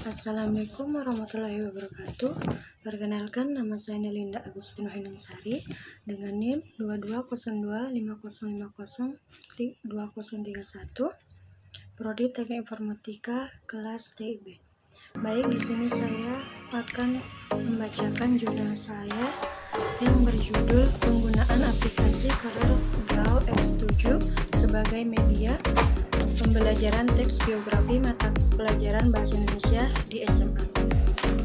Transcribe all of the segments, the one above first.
Assalamualaikum warahmatullahi wabarakatuh. Perkenalkan, nama saya Nelinda Agustina Heningsari dengan NIM 220250502031, Prodi Teknik Informatika kelas TIB. Baik, di sini saya akan membacakan jurnal saya yang berjudul Penggunaan Aplikasi CorelDRAW X7 sebagai media pembelajaran teks biografi mata pelajaran bahasa Indonesia di SMA.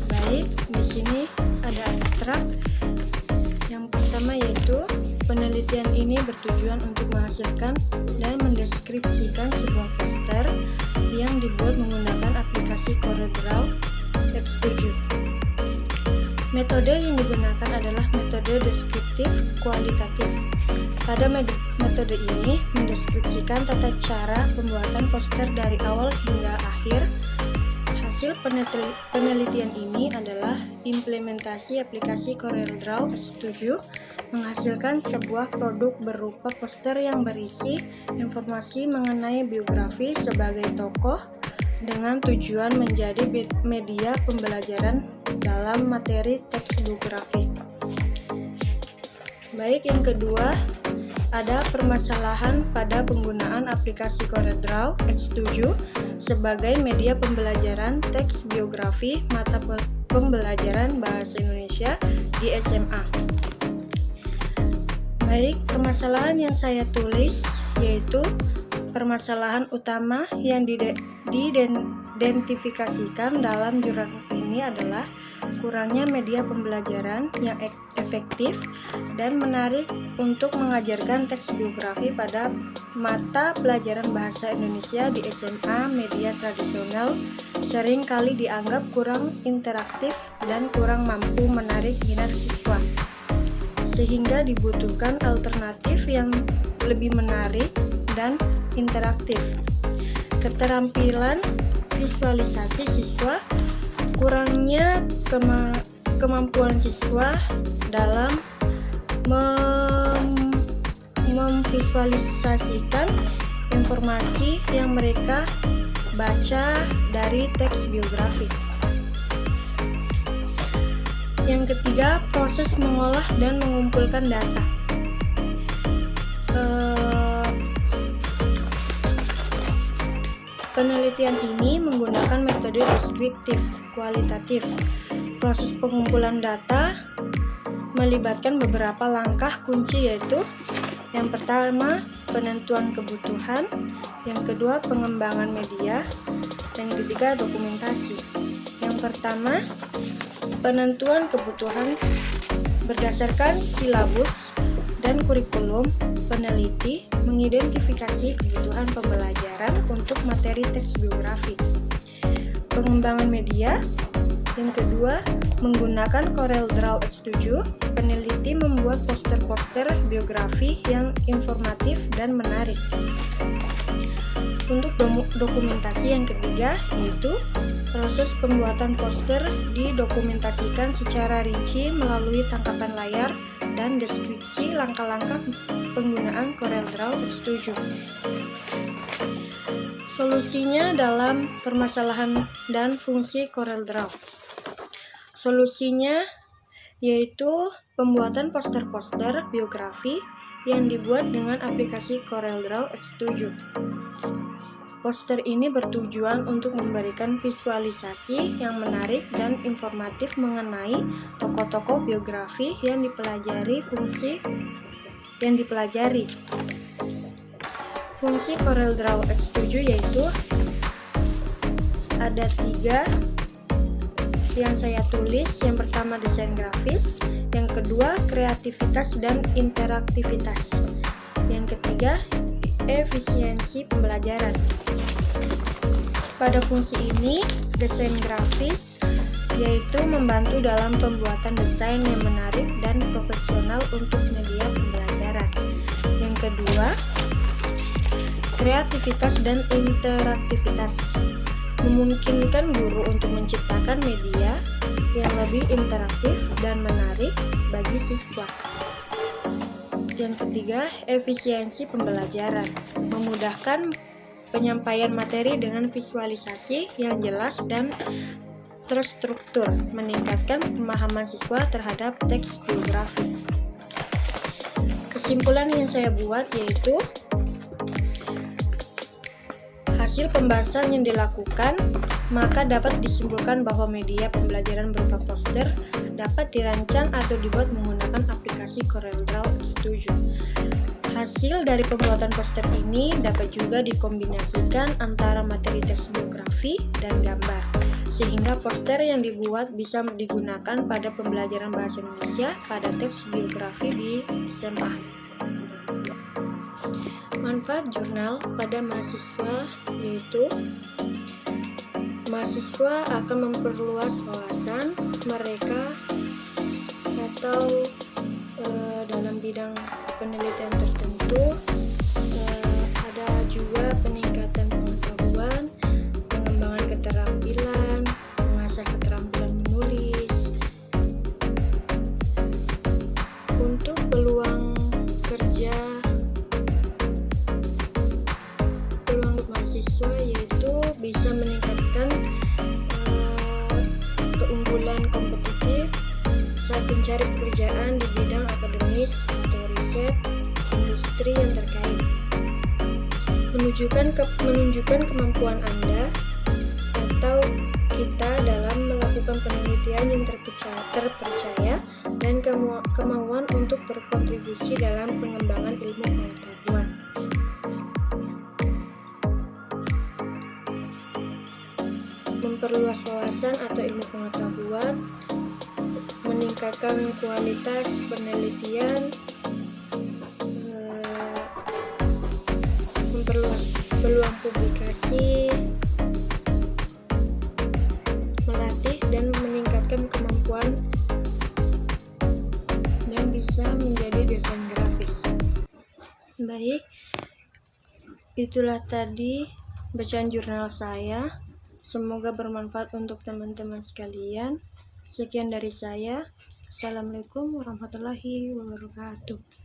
Baik, di sini ada abstrak. Yang pertama yaitu penelitian ini bertujuan untuk menghasilkan dan mendeskripsikan sebuah poster yang dibuat menggunakan aplikasi CorelDRAW X7. Metode yang digunakan adalah metode deskriptif kualitatif. Pada metode ini mendeskripsikan tata cara pembuatan poster dari awal hingga akhir. Hasil penelitian ini adalah implementasi aplikasi CorelDRAW X7 menghasilkan sebuah produk berupa poster yang berisi informasi mengenai biografi sebagai tokoh dengan tujuan menjadi media pembelajaran dalam materi teks biografi. Baik, yang kedua ada permasalahan pada penggunaan aplikasi CorelDRAW X7 sebagai media pembelajaran teks biografi mata pembelajaran bahasa Indonesia di SMA. Baik, permasalahan yang saya tulis yaitu permasalahan utama yang diidentifikasikan dalam jurnal ini adalah kurangnya media pembelajaran yang efektif dan menarik untuk mengajarkan teks biografi pada mata pelajaran bahasa Indonesia di SMA. Media tradisional sering kali dianggap kurang interaktif dan kurang mampu menarik minat siswa, sehingga dibutuhkan alternatif yang lebih menarik dan interaktif. Keterampilan visualisasi siswa, kurangnya kemampuan siswa dalam memvisualisasikan informasi yang mereka baca dari teks biografi. Yang ketiga, proses mengolah dan mengumpulkan data. Penelitian ini menggunakan metode deskriptif kualitatif. Proses pengumpulan data melibatkan beberapa langkah kunci, yaitu yang pertama penentuan kebutuhan, yang kedua pengembangan media, yang ketiga dokumentasi. Yang pertama penentuan kebutuhan. Berdasarkan silabus dan kurikulum, peneliti mengidentifikasi kebutuhan pembelajaran untuk materi teks biografi. Pengembangan media. Yang kedua, menggunakan CorelDRAW X7, peneliti membuat poster-poster biografi yang informatif dan menarik. Untuk dokumentasi yang ketiga, yaitu proses pembuatan poster didokumentasikan secara rinci melalui tangkapan layar dan deskripsi langkah-langkah penggunaan CorelDRAW X7. Solusinya dalam permasalahan dan fungsi CorelDRAW. Solusinya yaitu pembuatan poster-poster biografi yang dibuat dengan aplikasi CorelDRAW X7. Poster ini bertujuan untuk memberikan visualisasi yang menarik dan informatif mengenai tokoh-tokoh biografi yang dipelajari. Fungsi CorelDRAW X7 yaitu ada 3 yang saya tulis. Yang pertama desain grafis, yang kedua kreativitas dan interaktivitas, yang ketiga efisiensi pembelajaran. Pada fungsi ini, desain grafis yaitu membantu dalam pembuatan desain yang menarik dan profesional untuk media pembelajaran. Yang kedua, kreativitas dan interaktivitas, memungkinkan guru untuk menciptakan media yang lebih interaktif dan menarik bagi siswa. Yang ketiga, efisiensi pembelajaran, memudahkan penyampaian materi dengan visualisasi yang jelas dan terstruktur, meningkatkan pemahaman siswa terhadap teks biografi. Kesimpulan yang saya buat yaitu hasil pembahasan yang dilakukan, maka dapat disimpulkan bahwa media pembelajaran berupa poster dapat dirancang atau dibuat menggunakan aplikasi CorelDRAW Studio. Hasil dari pembuatan poster ini dapat juga dikombinasikan antara materi teks biografi dan gambar, sehingga poster yang dibuat bisa digunakan pada pembelajaran bahasa Indonesia pada teks biografi di SMA. Manfaat jurnal pada mahasiswa yaitu mahasiswa akan memperluas wawasan mereka atau dalam bidang penelitian tertentu, ada juga peningkatan pengetahuan, pengembangan keterampilan, mengasah keterampilan menulis. Untuk peluang kerja mahasiswa yaitu bisa meningkatkan keunggulan kompetitif saat mencari pekerjaan di bidang akademis atau riset industri yang terkait, menunjukkan kemampuan Anda atau kita dalam melakukan penelitian yang terpercaya dan kemauan untuk berkontribusi dalam pengembangan ilmu pengetahuan. Memperluas wawasan atau ilmu pengetahuan, meningkatkan kualitas penelitian, memperluas peluang publikasi, melatih dan meningkatkan kemampuan dan bisa menjadi desain grafis. Baik, itulah tadi bacaan jurnal saya. Semoga bermanfaat untuk teman-teman sekalian. Sekian dari saya. Assalamualaikum warahmatullahi wabarakatuh.